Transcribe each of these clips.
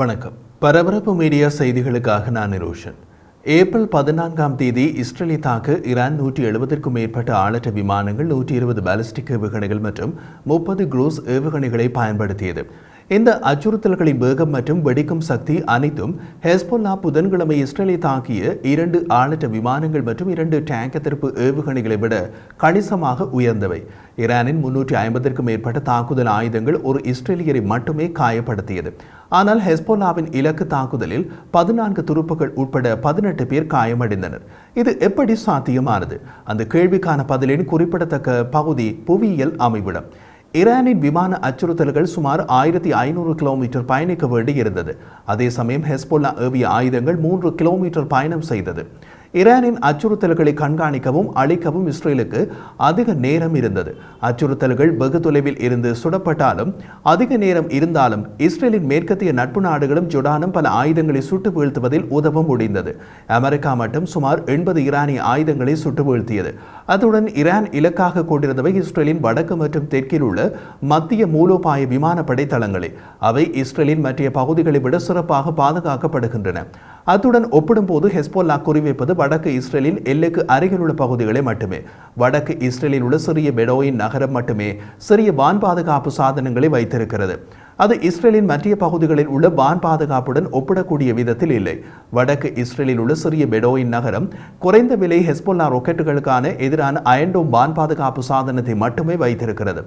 வணக்கம். பரபரப்பு மீடியா செய்திகளுக்காக நான் நிரோஷன். ஏப்ரல் 14ஆம் தேதி இஸ்ரேலை தாக்க ஈரான் 170க்கும் மேற்பட்ட ஆளற்ற விமானங்கள், 120 பாலிஸ்டிக் ஏவுகணைகள் மற்றும் 30 குரூஸ் ஏவுகணைகளை பயன்படுத்தியது. இந்த அச்சுறுத்தல்களின் வேகம் மற்றும் வெடிக்கும் சக்தி அனைத்தும் ஹெஸ்போல்லா புதன்கிழமை இஸ்ரேலை தாக்கிய 2 ஆளற்ற விமானங்கள் மற்றும் 2 டேங்க் எதிர்ப்பு ஏவுகணைகளை விட கணிசமாக உயர்ந்தவை. ஈரானின் 350க்கும் மேற்பட்ட தாக்குதல் ஆயுதங்கள் ஒரு இஸ்ரேலியரை மட்டுமே காயப்படுத்தியது. ஆனால் ஹெஸ்போல்லாவின் இலக்கு தாக்குதலில் 14 துருப்புகள் உட்பட 18 பேர் காயமடைந்தனர். இது எப்படி சாத்தியமானது? அந்த கேள்விக்கான பதிலின் குறிப்பிடத்தக்க பகுதி புவியியல் அமைவிடம். ஈரானின் விமான அச்சுறுத்தல்கள் சுமார் 1500 கிலோமீட்டர் பயணிக்க வேண்டியிருந்தது. அதே சமயம் ஹெஸ்போல்லா ஏவிய ஆயுதங்கள் 3 கிலோமீட்டர் பயணம் செய்தது. ஈரானின் அச்சுறுத்தல்களை கண்காணிக்கவும் அழிக்கவும் இஸ்ரேலுக்கு அதிக நேரம் இருந்தது. அச்சுறுத்தல்கள் வெகு தொலைவில் இருந்து சுடப்பட்டாலும் அதிக நேரம் இருந்தாலும் இஸ்ரேலின் மேற்கத்திய நட்பு நாடுகளும் ஜோர்டானும் பல ஆயுதங்களை சுட்டு வீழ்த்துவதில் உதவ முடிந்தது. அமெரிக்கா மட்டும் சுமார் 80 ஈரானிய ஆயுதங்களை சுட்டு வீழ்த்தியது. அத்துடன் ஈரான் இலக்காக கொண்டிருந்தவை இஸ்ரேலின் வடக்கு மற்றும் தெற்கில் உள்ள மத்திய மூலோபாய விமானப்படை தளங்களே. அவை இஸ்ரேலின் மற்ற பகுதிகளை விட சிறப்பாக பாதுகாக்கப்படுகின்றன. அத்துடன் ஒப்பிடும்போது ஹெஸ்போல்லா குறிவைப்பது வடக்கு இஸ்ரேலின் எல்லைக்கு அருகில் உள்ள பகுதிகளை மட்டுமே. வடக்கு இஸ்ரேலில் உள்ள சிறிய பெடோயின் நகரம் மட்டுமே சிறிய வான் பாதுகாப்பு சாதனங்களை வைத்திருக்கிறது. அது இஸ்ரேலின் மற்ற பகுதிகளில் உள்ள வான் பாதுகாப்புடன் ஒப்பிடக்கூடிய விதத்தில் இல்லை. வடக்கு இஸ்ரேலில் உள்ள சிறிய பெடோயின் நகரம் குறைந்த விலை ஹெஸ்போல்லா ராக்கெட்டுகளுக்கான எதிரான அயன்டோம் வான் பாதுகாப்பு சாதனத்தை மட்டுமே வைத்திருக்கிறது.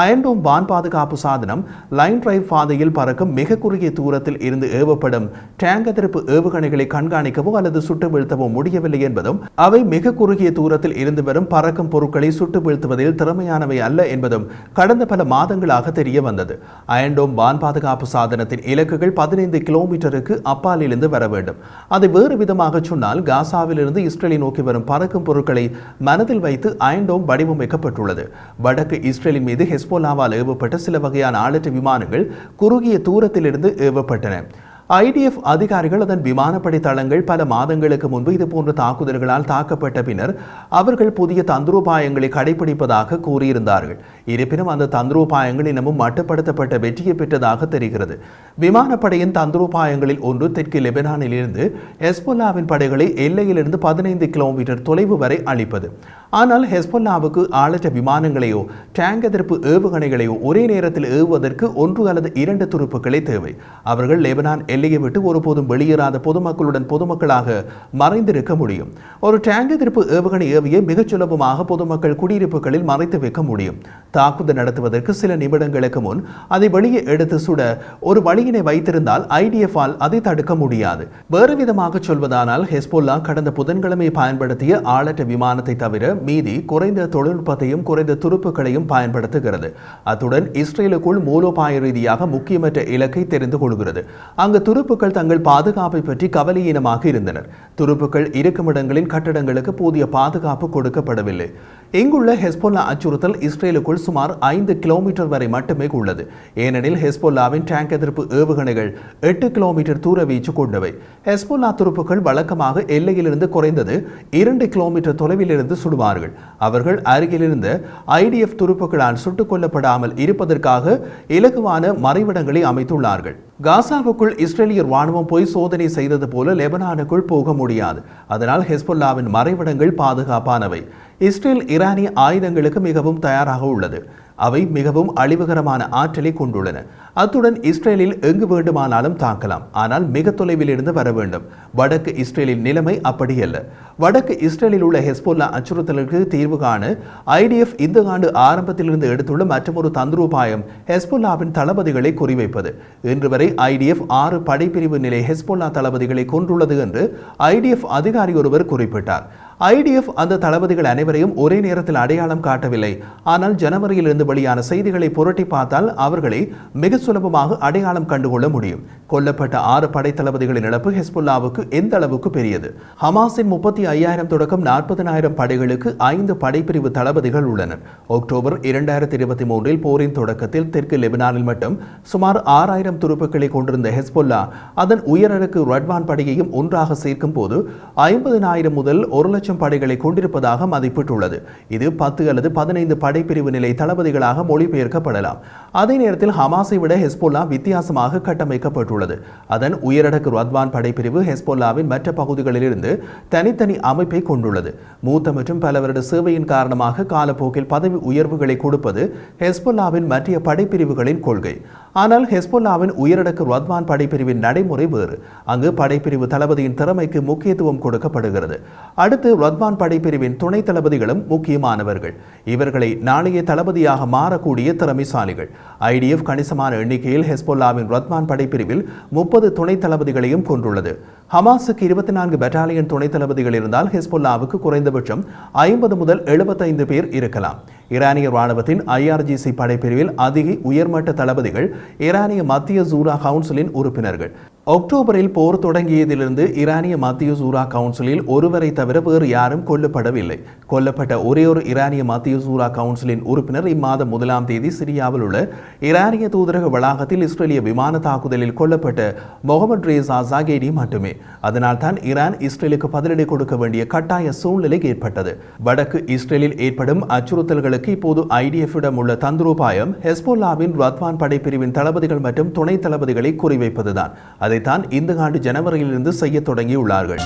அயன்டோம் வான் பாதுகாப்பு சாதனம் லைன் டிரைவ் பாதையில் பறக்கும் மிக குறுகிய தூரத்தில் இருந்து ஏவப்படும் டேங்க் எதிர்ப்பு ஏவுகணைகளை கண்காணிக்கவோ அல்லது சுட்டு வீழ்த்தவோ முடியவில்லை என்பதும், அவை மிக குறுகிய தூரத்தில் இருந்து வரும் பறக்கும் பொருட்களை சுட்டு வீழ்த்துவதில் திறமையானவை அல்ல என்பதும் கடந்த பல மாதங்களாக தெரிய வந்தது. அயன்டோம் வான் பாதுகாப்பு சாதனத்தின் இலக்குகள் 15 கிலோமீட்டருக்கு அப்பாலிலிருந்து வர வேண்டும். அதை வேறு விதமாக சொன்னால், காசாவிலிருந்து இஸ்ரேலை நோக்கி வரும் பறக்கும் பொருட்களை மனதில் வைத்து அயன்டோம் வடிவமைக்கப்பட்டுள்ளது. வடக்கு இஸ்ரேலின் மீது ஹெஸ்போல்லாவால் ஏவப்பட்ட சில வகையான ஆளற்ற விமானங்கள் குறுகிய தூரத்திலிருந்து ஏவப்பட்டன. IDF அதிகாரிகள் அதன் விமானப்படை தளங்கள் பல மாதங்களுக்கு முன்பு இதுபோன்ற தாக்குதல்களால் தாக்கப்பட்ட பின்னர் அவர்கள் புதிய தந்திரோபாயங்களை கடைபிடிப்பதாக கூறியிருந்தார்கள். இருப்பினும் அந்த தந்திரோபாயங்கள் இன்னமும் மட்டுப்படுத்தப்பட்ட வெற்றியை பெற்றதாக தெரிகிறது. விமானப்படையின் தந்திரோபாயங்களில் ஒன்று தெற்கு லெபனானில் இருந்து ஹெஸ்போல்லாவின் படைகளை எல்லையிலிருந்து 15 கிலோமீட்டர் தொலைவு வரை அளிப்பது. ஆனால் ஹெஸ்போல்லாவுக்கு ஆளற்ற விமானங்களையோ டேங்க் எதிர்ப்பு ஏவுகணைகளையோ ஒரே நேரத்தில் ஏவுவதற்கு 1 அல்லது 2 துருப்புக்களே தேவை. அவர்கள் லெபனான் எல்லையை விட்டு ஒருபோதும் வெளியேறாத பொதுமக்களுடன் பொதுமக்களாக மறைந்திருக்க முடியும். ஒரு டேங்க் எதிர்ப்பு ஏவுகணை ஏவிய மிகச் சுலபமாக பொதுமக்கள் குடியிருப்புகளில் மறைத்து வைக்க முடியும். தாக்குதல் நடத்துவதற்கு சில நிமிடங்களுக்கு முன் அதை வெளியே எடுத்து சுட ஒரு வழியினை வைத்திருந்தால் IDF-ஆல் அதை தடுக்க முடியாது. வேறு விதமாக சொல்வதானால், ஹெஸ்போல்லா கடந்த புதன்கிழமை பயன்படுத்திய ஆளற்ற விமானத்தை தவிர மீதி குறைந்த தொழில்நுட்பத்தையும் குறைந்த துருப்புகளையும் பயன்படுத்துகிறது. அத்துடன் இஸ்ரேலுக்குள் மூலோபாய ரீதியாக முக்கியமற்ற இலக்கை தெரிந்து கொள்கிறது. அங்கு துருப்புக்கள் தங்கள் பாதுகாப்பை பற்றி கவலையீனமாக இருந்தனர். துருப்புக்கள் இருக்குமிடங்களின் கட்டடங்களுக்கு போதிய பாதுகாப்பு கொடுக்கப்படவில்லை. இங்குள்ள ஹெஸ்போல்லா அச்சுறுத்தல் இஸ்ரேலுக்குள் சுமார் 5 கிலோமீட்டர் வரை மட்டுமே உள்ளது. ஏனெனில் ஹெஸ்போல்லாவின் டேங்க் எதிர்ப்பு ஏவுகணைகள் 8 கிலோமீட்டர் தூர வீச்சு கொண்டவை. ஹெஸ்போல்லா துருப்புக்கள் வழக்கமாக எல்லையிலிருந்து குறைந்தது 2 கிலோமீட்டர் தொலைவில் இருந்து சுடுவார்கள். அவர்கள் அருகிலிருந்த IDF துருப்புக்களால் சுட்டுக் கொல்லப்படாமல் இருப்பதற்காக இலகுவான மறைவிடங்களை அமைத்துள்ளார்கள். காசாவுக்குள் இஸ்ரேலியர் ராணுவம் போய் சோதனை செய்தது போல லெபனானுக்குள் போக முடியாது. அதனால் ஹெஸ்போல்லாவின் மறைவிடங்கள் பாதுகாப்பானவை. இஸ்ரேல் ஈரானிய ஆயுதங்களுக்கு மிகவும் தயாராக உள்ளது. அவை மிகவும் அழிவுகரமான ஆற்றலை கொண்டுள்ளன. அத்துடன் இஸ்ரேலில் எங்கு வேண்டுமானாலும் தாக்கலாம். ஆனால் மிக தொலைவில் இருந்து வர வேண்டும். வடக்கு இஸ்ரேலின் நிலைமை அப்படியல்ல. வடக்கு இஸ்ரேலில் உள்ள ஹெஸ்போல்லா அச்சுறுத்தலுக்கு தீர்வு காண IDF இந்த ஆண்டு ஆரம்பத்திலிருந்து எடுத்துள்ள மற்றொரு தந்திரோபாயம் ஹெஸ்போல்லாவின் தளபதிகளை குறிவைப்பது. இன்று வரை IDF 6 படைப்பிரிவு நிலை ஹெஸ்போல்லா தளபதிகளை கொண்டுள்ளது என்று IDF அதிகாரி ஒருவர் குறிப்பிட்டார். IDF அந்த தளபதிகள் அனைவரையும் ஒரே நேரத்தில் அடையாளம் காட்டவில்லை. ஆனால் ஜனவரியில் இருந்து வெளியான செய்திகளை புரட்டி பார்த்தால் அவர்களை மிக சுலபமாக அடையாளம் கண்டுகொள்ள முடியும். கொல்லப்பட்ட 6 படை தளபதிகளின் இழப்பு ஹெஸ்போல்லாவுக்கு எந்த அளவுக்கு பெரியது? ஹமாஸின் 35,000 தொடக்கம் 40,000 படைகளுக்கு 5 படைப்பிரிவு தளபதிகள் உள்ளனர். அக்டோபர் 2023 போரின் தொடக்கத்தில் தெற்கு லெபனானில் மட்டும் சுமார் 6,000 துருப்புக்களை கொண்டிருந்த ஹெஸ்போல்லா அதன் உயரடுக்கு ரட்வான் படையையும் ஒன்றாக சேர்க்கும் போது 50,000 முதல் 1,00,000 லட்சம் படைகளை கொண்டிருப்பதாக மதிப்பிட்டுள்ளது. இது 10 அல்லது 15 படைப்பிரிவு நிலை தளபதிகளாக மொழிபெயர்க்கப்படலாம். அதே நேரத்தில் ஹமாஸை விட ஹெஸ்போல்லா வித்தியாசமாக கட்டமைக்கப்பட்டுள்ளது. அதன் உயரடுக்கு ரத்வான் படைப்பிரிவு ஹெஸ்போல்லாவின் மற்ற பகுதிகளிலிருந்து தனித்தனி அமைப்பை கொண்டுள்ளது. மூத்த மற்றும் பல வருட சேவையின் காரணமாக காலப்போக்கில் பதவி உயர்வுகளை கொடுப்பது ஹெஸ்போல்லாவின் மற்ற படைப்பிரிவுகளின் கொள்கை. ஆனால் ஹெஸ்போல்லாவின் உயரடுக்கு ரத்வான் படைப்பிரிவின் நடைமுறை வேறு. அங்கு படைப்பிரிவு தளபதியின் திறமைக்கு முக்கியத்துவம் கொடுக்கப்படுகிறது. அடுத்து ரத்வான் படைப்பிரிவின் துணை தளபதிகளும் முக்கியமானவர்கள். இவர்களை நாளைய தளபதியாக மாறக்கூடிய திறமைசாலிகள். ஐடிஎஃப் கணிசமான எண்ணிக்கையில் ஹெஸ்போல்லாவின் ரத்வான் படைப்பிரிவில் 30 துணை தளபதிகளையும் கொண்டுள்ளது. ஹமாஸுக்கு 24 பெட்டாலியன் துணை தளபதிகள் இருந்தால் ஹெஸ்போல்லாவுக்கு குறைந்தபட்சம் 50 முதல் 75 பேர் இருக்கலாம். ஈரானிய ராணுவத்தின் IRGC படைப்பிரிவில் அதிக உயர்மட்ட தளபதிகள் ஈரானிய மத்திய ஜூரா கவுன்சிலின் உறுப்பினர்கள். அக்டோபரில் போர் தொடங்கியதிலிருந்து ஈரானிய மத்திய ஜூரா கவுன்சிலில் ஒருவரை தவிர வேறு யாரும் கொல்லப்படவில்லை. கொல்லப்பட்ட ஒரே ஒரு ஈரானிய மத்திய ஜூரா கவுன்சிலின் உறுப்பினர் இம்மாதம் 1ஆம் தேதி சிரியாவில் உள்ள ஈரானிய தூதரக வளாகத்தில் இஸ்ரேலிய விமான தாக்குதலில் கொல்லப்பட்ட முகமது ரேசா ஜாகேடி மட்டுமே. அதனால் தான் ஈரான் இஸ்ரேலுக்கு பதிலடி கொடுக்க வேண்டிய கட்டாய சூழ்நிலை ஏற்பட்டது. வடக்கு இஸ்ரேலில் ஏற்படும் அச்சுறுத்தல்களுக்கு இப்போது IDF-இடம் உள்ள தந்திரோபாயம் ஹெஸ்போல்லாவின் ரத்வான் படைப்பிரிவின் தளபதிகள் மற்றும் துணை தளபதிகளை குறிவைப்பதுதான். அதைத்தான் இந்த ஆண்டு ஜனவரியிலிருந்து செய்ய தொடங்கியுள்ளார்கள்.